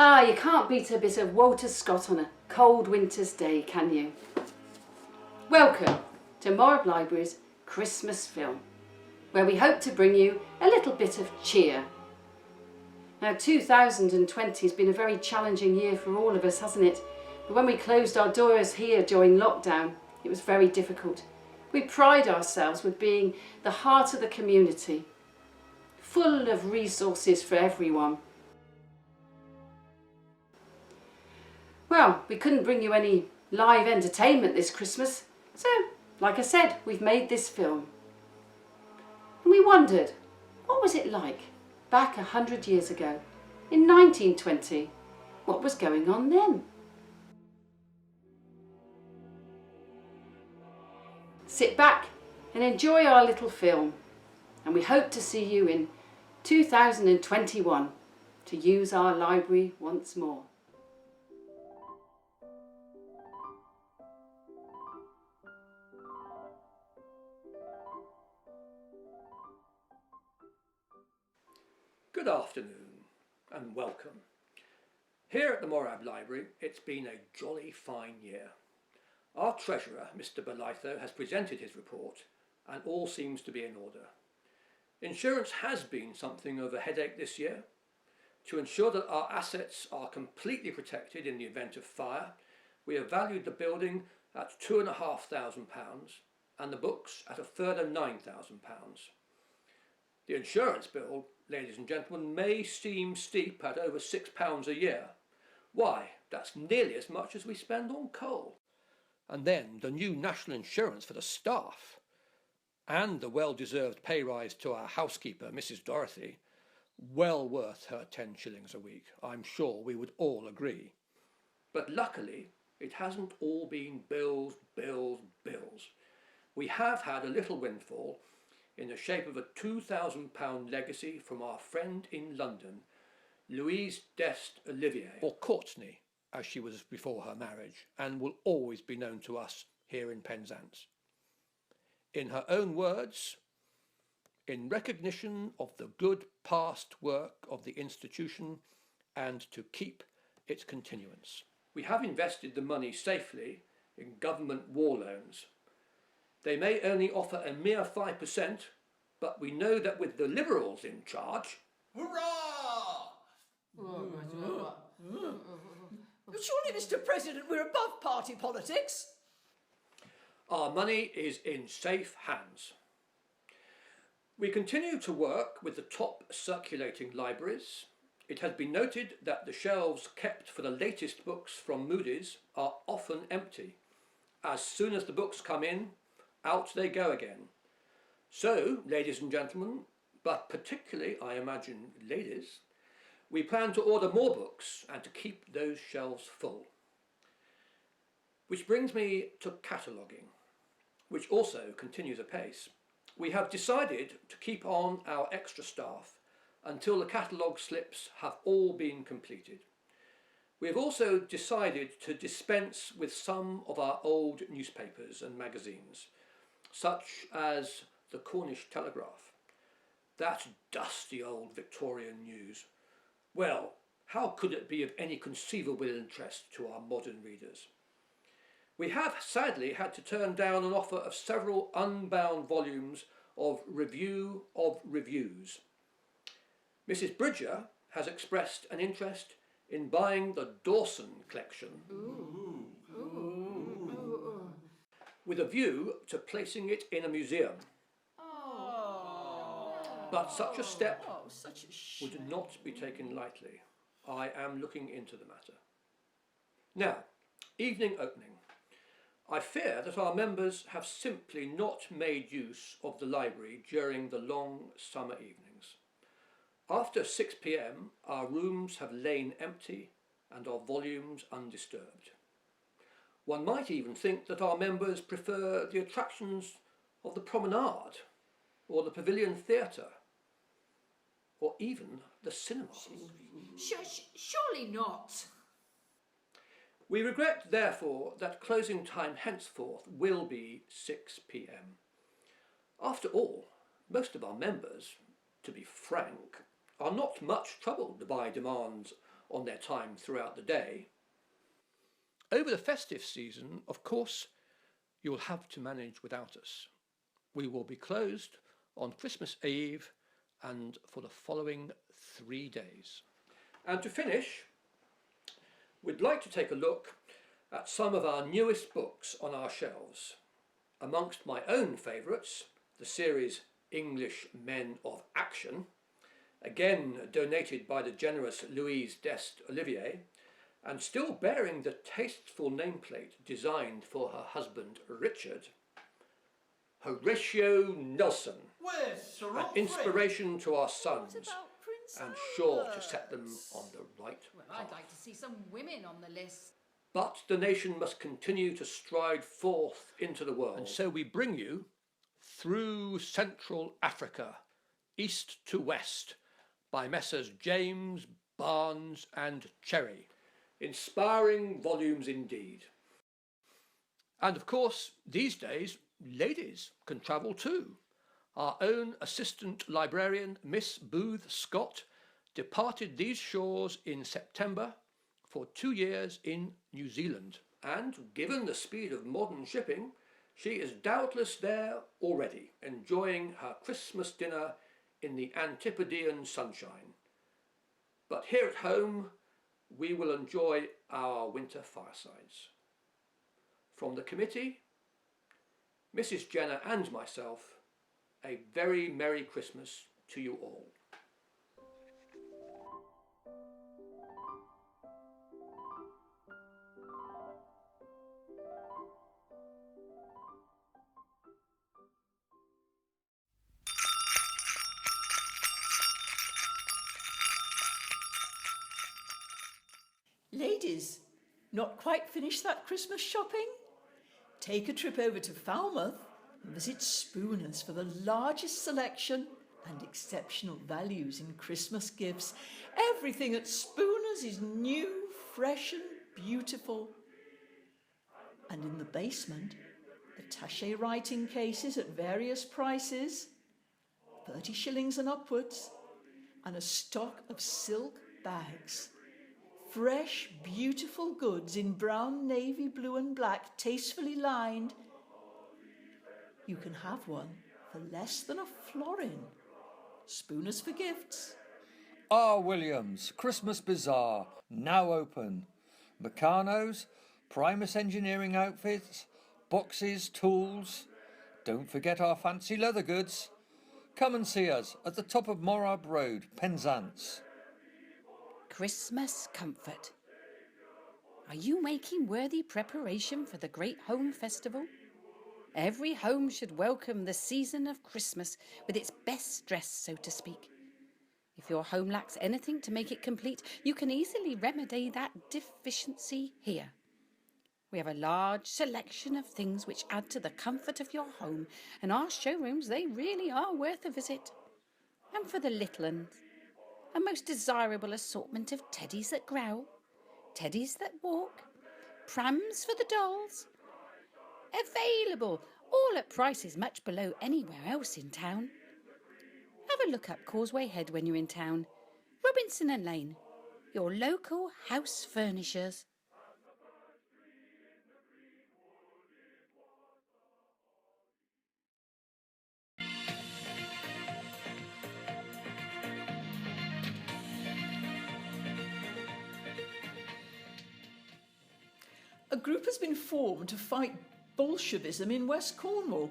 Ah, you can't beat a bit of Walter Scott on a cold winter's day, can you? Welcome to Morrab Library's Christmas film, where we hope to bring you a little bit of cheer. Now, 2020 has been a very challenging year for all of us, hasn't it? But when we closed our doors here during lockdown, it was very difficult. We pride ourselves with being the heart of the community, full of resources for everyone. Well, we couldn't bring you any live entertainment this Christmas, so, like I said, we've made this film. And we wondered, what was it like back 100 years ago, in 1920? What was going on then? Sit back and enjoy our little film, and we hope to see you in 2021 to use our library once more. Good afternoon and welcome. Here at the Morrab Library, it's been a jolly fine year. Our treasurer, Mr. Belitho, has presented his report and all seems to be in order. Insurance has been something of a headache this year. To ensure that our assets are completely protected in the event of fire, we have valued the building at £2,500 and the books at a further £9,000. The insurance bill, ladies and gentlemen, may seem steep at over £6 a year. Why, that's nearly as much as we spend on coal. And then the new national insurance for the staff, and the well-deserved pay rise to our housekeeper, Mrs. Dorothy, well worth her 10 shillings a week. I'm sure we would all agree. But luckily, it hasn't all been bills, bills, bills. We have had a little windfall in the shape of a £2,000 legacy from our friend in London, Louise d'Est Olivier, or Courtney, as she was before her marriage, and will always be known to us here in Penzance. In her own words, in recognition of the good past work of the institution and to keep its continuance. We have invested the money safely in government war loans. They may only offer a mere 5%, but we know that with the Liberals in charge... Hurrah! Surely, Mr. President, we're above party politics. Our money is in safe hands. We continue to work with the top circulating libraries. It has been noted that the shelves kept for the latest books from Moody's are often empty. As soon as the books come in, out they go again. So, ladies and gentlemen, but particularly, I imagine, ladies, we plan to order more books and to keep those shelves full. Which brings me to cataloguing, which also continues apace. We have decided to keep on our extra staff until the catalogue slips have all been completed. We have also decided to dispense with some of our old newspapers and magazines, such as the Cornish Telegraph. That dusty old Victorian news. Well, how could it be of any conceivable interest to our modern readers? We have sadly had to turn down an offer of several unbound volumes of Review of Reviews. Mrs. Bridger has expressed an interest in buying the Dawson collection. With a view to placing it in a museum. But such a step would not be taken lightly. I am looking into the matter. Now, evening opening. I fear that our members have simply not made use of the library during the long summer evenings. After 6 p.m, our rooms have lain empty and our volumes undisturbed. One might even think that our members prefer the attractions of the promenade or the Pavilion Theatre or even the cinema. Surely not. We regret, therefore, that closing time henceforth will be 6 p.m. After all, most of our members, to be frank, are not much troubled by demands on their time throughout the day. Over the festive season, of course, you'll have to manage without us. We will be closed on Christmas Eve and for the following 3 days. And to finish, we'd like to take a look at some of our newest books on our shelves. Amongst my own favourites, the series English Men of Action, again donated by the generous Louise d'Est Olivier, and still bearing the tasteful nameplate designed for her husband Richard, Horatio Nelson, an inspiration to our sons and sure to set them on the right path. I'd like to see some women on the list. But the nation must continue to stride forth into the world. And so we bring you Through Central Africa, East to West, by Messrs. James, Barnes and Cherry. Inspiring volumes indeed. And of course, these days, ladies can travel too. Our own assistant librarian, Miss Booth Scott, departed these shores in September for 2 years in New Zealand. And given the speed of modern shipping, she is doubtless there already, enjoying her Christmas dinner in the Antipodean sunshine. But here at home, we will enjoy our winter firesides. From the committee, Mrs. Jenner and myself, a very Merry Christmas to you all. Ladies, not quite finished that Christmas shopping? Take a trip over to Falmouth and visit Spooners for the largest selection and exceptional values in Christmas gifts. Everything at Spooners is new, fresh and beautiful. And in the basement, attaché writing cases at various prices, 30 shillings and upwards, and a stock of silk bags. Fresh, beautiful goods in brown, navy, blue and black, tastefully lined. You can have one for less than £1. Spooners for gifts. R. Williams, Christmas Bazaar, now open. Meccano's, Primus Engineering Outfits, boxes, tools. Don't forget our fancy leather goods. Come and see us at the top of Morrab Road, Penzance. Christmas comfort. Are you making worthy preparation for the great home festival? Every home should welcome the season of Christmas with its best dress, so to speak. If your home lacks anything to make it complete, you can easily remedy that deficiency here. We have a large selection of things which add to the comfort of your home, and our showrooms, they really are worth a visit. And for the little ones, a most desirable assortment of teddies that growl, teddies that walk, prams for the dolls. Available, all at prices much below anywhere else in town. Have a look up Causeway Head when you're in town. Robinson and Lane, your local house furnishers. A group has been formed to fight Bolshevism in West Cornwall,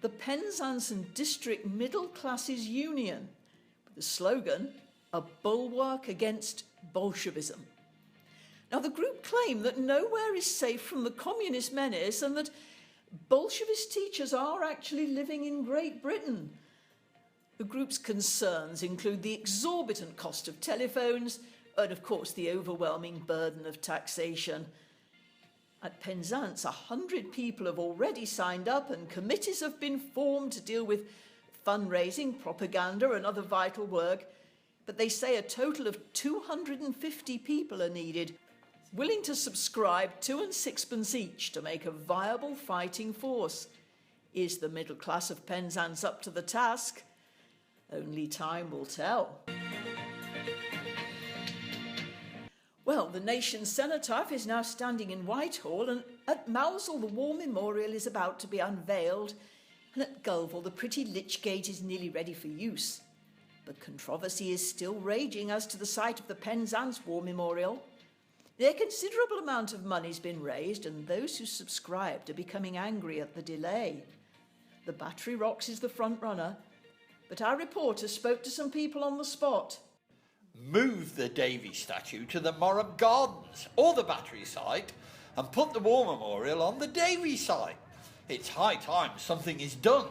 the Penzance and District Middle Classes Union, with the slogan, "A Bulwark Against Bolshevism." Now, the group claim that nowhere is safe from the communist menace and that Bolshevist teachers are actually living in Great Britain. The group's concerns include the exorbitant cost of telephones and, of course, the overwhelming burden of taxation. At Penzance, 100 people have already signed up and committees have been formed to deal with fundraising, propaganda and other vital work. But they say a total of 250 people are needed, willing to subscribe 2 and 6pence each to make a viable fighting force. Is the middle class of Penzance up to the task? Only time will tell. Well, the nation's cenotaph is now standing in Whitehall, and at Mousehole the war memorial is about to be unveiled, and at Gulville the pretty lich gate is nearly ready for use. But controversy is still raging as to the site of the Penzance war memorial. A considerable amount of money's been raised, and those who subscribed are becoming angry at the delay. The Battery Rocks is the front runner, but our reporter spoke to some people on the spot. Move the Davy statue to the Morrab Gardens or the Battery site and put the war memorial on the Davy site. It's high time something is done.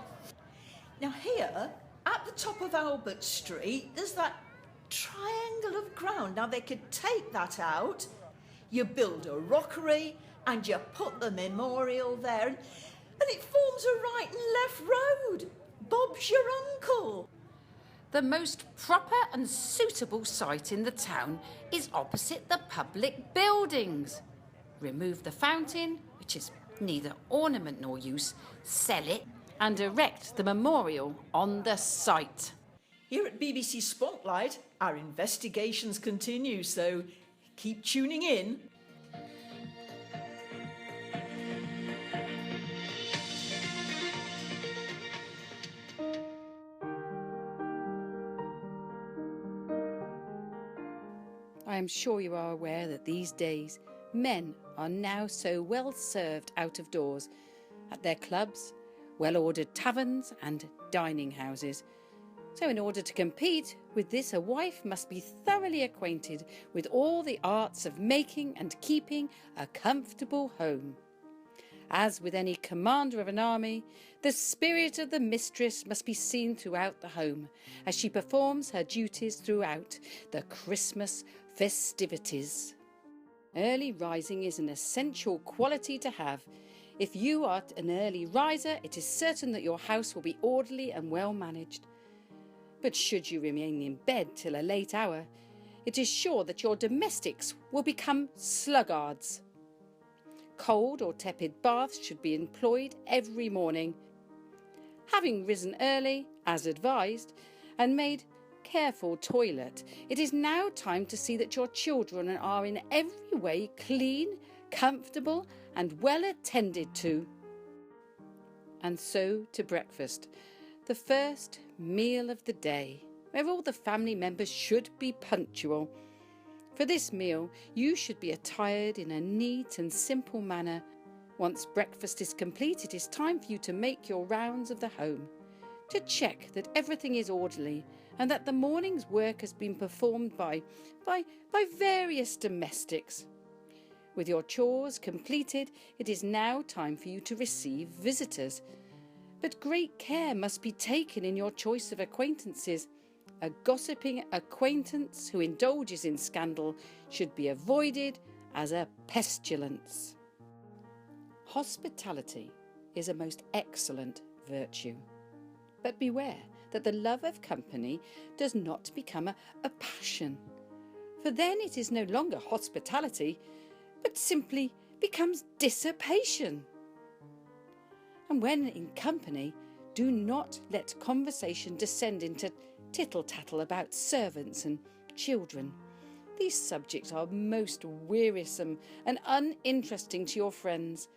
Now here, at the top of Albert Street, there's that triangle of ground. Now they could take that out, you build a rockery and you put the memorial there, and it forms a right and left road. Bob's your uncle. The most proper and suitable site in the town is opposite the public buildings. Remove the fountain, which is neither ornament nor use, sell it, and erect the memorial on the site. Here at BBC Spotlight, our investigations continue, so keep tuning in. I am sure you are aware that these days men are now so well served out of doors, at their clubs, well-ordered taverns and dining houses. So in order to compete with this, a wife must be thoroughly acquainted with all the arts of making and keeping a comfortable home. As with any commander of an army, the spirit of the mistress must be seen throughout the home as she performs her duties throughout the Christmas festivities. Early rising is an essential quality to have. If you are an early riser, it is certain that your house will be orderly and well managed. But should you remain in bed till a late hour, it is sure that your domestics will become sluggards. Cold or tepid baths should be employed every morning. Having risen early, as advised, and made careful toilet, it is now time to see that your children are in every way clean, comfortable, and well attended to. And so to breakfast, the first meal of the day, where all the family members should be punctual. For this meal, you should be attired in a neat and simple manner. Once breakfast is complete, it is time for you to make your rounds of the home, to check that everything is orderly and that the morning's work has been performed by various domestics. With your chores completed, it is now time for you to receive visitors. But great care must be taken in your choice of acquaintances. A gossiping acquaintance who indulges in scandal should be avoided as a pestilence. Hospitality is a most excellent virtue. But beware that the love of company does not become a passion, for then it is no longer hospitality, but simply becomes dissipation. And when in company, do not let conversation descend into tittle-tattle about servants and children. These subjects are most wearisome and uninteresting to your friends.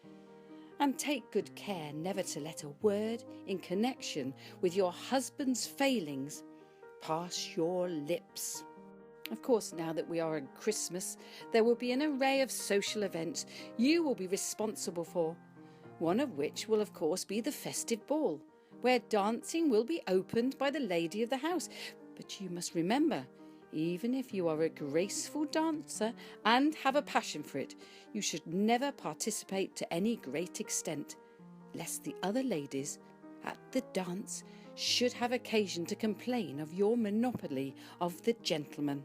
And take good care never to let a word in connection with your husband's failings pass your lips. Of course, now that we are at Christmas, there will be an array of social events you will be responsible for, one of which will of course be the festive ball, where dancing will be opened by the lady of the house. But you must remember, even if you are a graceful dancer and have a passion for it, you should never participate to any great extent, lest the other ladies at the dance should have occasion to complain of your monopoly of the gentleman.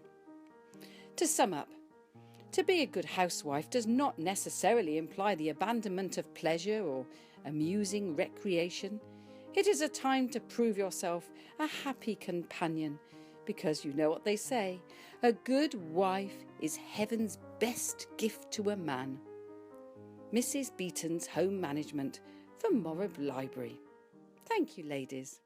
To sum up, to be a good housewife does not necessarily imply the abandonment of pleasure or amusing recreation. It is a time to prove yourself a happy companion, because you know what they say, a good wife is heaven's best gift to a man. Mrs. Beeton's Home Management for Morrab Library. Thank you, ladies.